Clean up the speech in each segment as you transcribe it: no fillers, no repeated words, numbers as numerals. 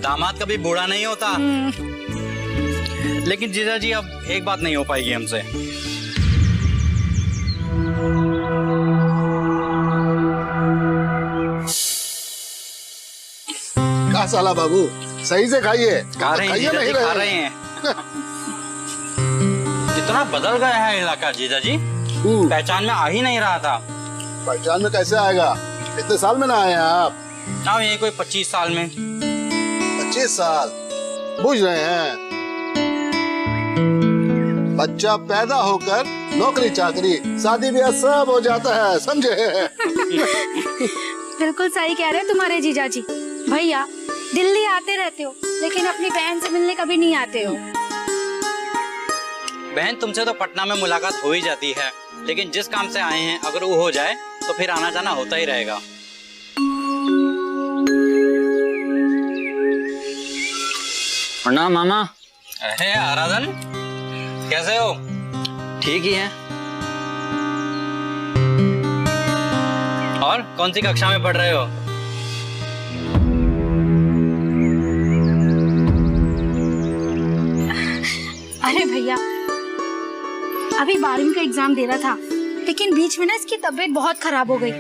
दामाद कभी बूढ़ा नहीं होता। लेकिन जीजा जी अब एक बात नहीं हो पाएगी हमसे। का साला बाबू सही से खाइए। खा रहे हैं जीजा जी, खा रहे हैं। इतना बदल गया है इलाका जीजा जी, पहचान में आ ही नहीं रहा था। पहचान में कैसे आएगा, इतने साल में ना आए हैं आप। ना ये कोई 25 साल में। 25 साल बुझ रहे हैं। बच्चा पैदा होकर नौकरी चाकरी शादी ब्याह सब हो जाता है, समझे। बिल्कुल सही कह रहे हैं तुम्हारे जीजा जी। भैया दिल्ली आते रहते हो लेकिन अपनी बहन से मिलने कभी नहीं आते हो। बहन तुमसे तो पटना में मुलाकात हो ही जाती है, लेकिन जिस काम से आए हैं अगर वो हो जाए तो फिर आना जाना होता ही रहेगा। प्रणाम मामा। अरे आराधन, कैसे हो? ठीक ही है। और कौन सी कक्षा में पढ़ रहे हो? अरे भैया अभी 12वीं का एग्जाम दे रहा था, लेकिन बीच में ना इसकी तबीयत बहुत खराब हो गई,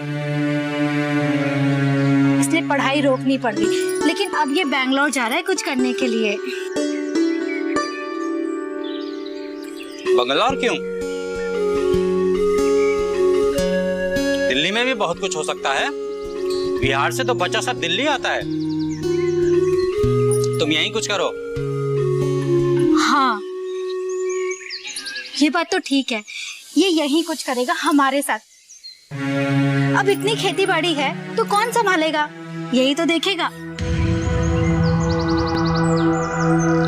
इसलिए पढ़ाई रोकनी पड़ गई। लेकिन अब ये बैंगलोर जा रहा है कुछ करने के लिए। बंगलौर क्यों? दिल्ली में भी बहुत कुछ हो सकता है। बिहार से तो बच्चा सब दिल्ली आता है। तुम यहीं कुछ करो। हाँ ये बात तो ठीक है, ये यहीं कुछ करेगा हमारे साथ। अब इतनी खेती बाड़ी है तो कौन संभालेगा, यही तो देखेगा।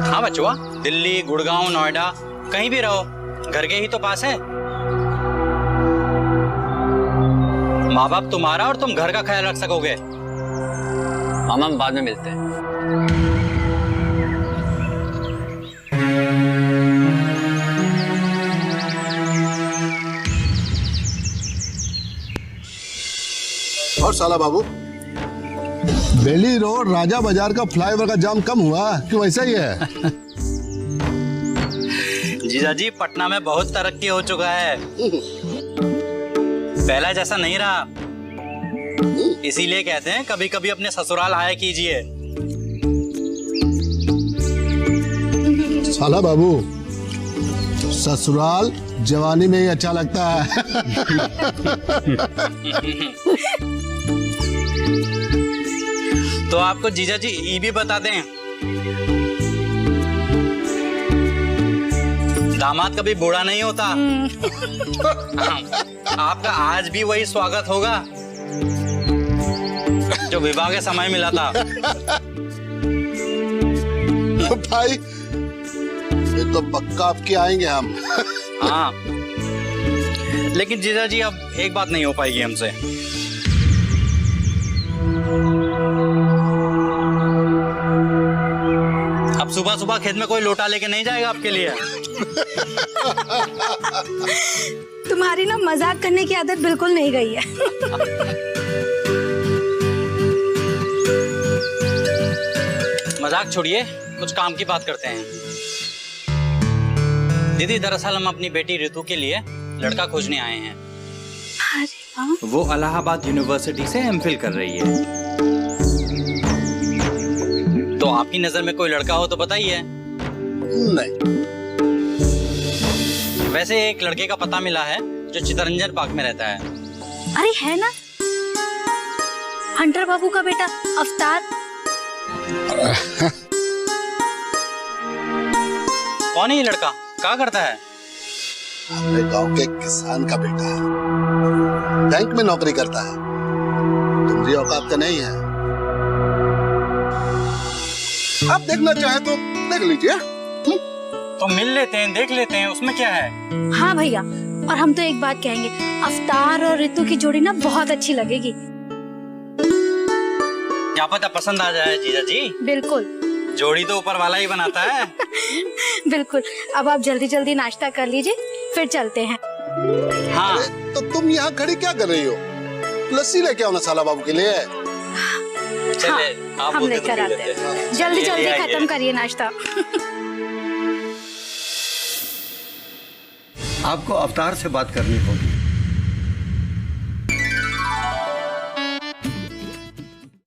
हाँ बचुआ, दिल्ली, गुड़गांव, नोएडा कहीं भी रहो, घर के ही तो पास है। माँ बाप तुम्हारा और तुम घर का ख्याल रख सकोगे। मामा हम बाद में मिलते हैं। और साला बाबू बेली रोड राजा बाजार का फ्लाईओवर का जाम कम हुआ कि वैसा ही है? जीजा जी पटना में बहुत तरक्की हो चुका है, पहला जैसा नहीं रहा। इसीलिए कहते हैं कभी कभी अपने ससुराल आया कीजिए। साला बाबू ससुराल जवानी में ही अच्छा लगता है। तो आपको जीजा जी ये भी बता दें, दामाद कभी बूढ़ा नहीं होता। आपका आज भी वही स्वागत होगा जो विवाह के समय मिला था। भाई ये तो पक्का आपके आएंगे हम। हाँ लेकिन जीजा जी अब एक बात नहीं हो पाएगी हमसे। अब सुबह सुबह खेत में कोई लोटा लेके नहीं जाएगा आपके लिए। तुम्हारी ना मजाक करने की आदत बिल्कुल नहीं गई है। मजाक छोड़िए, कुछ काम की बात करते हैं। दीदी दरअसल हम अपनी बेटी ऋतु के लिए लड़का खोजने आए हैं। अरे वाह। वो इलाहाबाद यूनिवर्सिटी से एमफिल कर रही है। तो आपकी नजर में कोई लड़का हो तो बताइए। नहीं। वैसे एक लड़के का पता मिला है जो चितरंजन पार्क में रहता है। अरे है ना, हंटर बाबू का बेटा अवतार। कौन है ये लड़का, क्या करता है? हमारे गांव के किसान का बेटा है, बैंक में नौकरी करता है। तुम्हारी औकात का नहीं है। आप देखना चाहे तो देख लीजिए। तो मिल लेते हैं, देख लेते हैं, उसमें क्या है। हाँ भैया, और हम तो एक बात कहेंगे, अवतार और ऋतु की जोड़ी ना बहुत अच्छी लगेगी। क्या पता पसंद आ जाए जीजा जी। बिल्कुल। जोड़ी तो ऊपर वाला ही बनाता है। बिल्कुल। अब आप जल्दी जल्दी नाश्ता कर लीजिए, फिर चलते हैं। हाँ तो तुम यहाँ खड़ी क्या कर रही हो? लस्सी लेके आओ ना साला बाबू के लिए। चले आप हम बोलते तो लेकर पी आते लेते। हैं। जल्दी चलिए, जल्दी आइए। खत्म करिए नाश्ता। आपको अवतार से बात करनी होगी।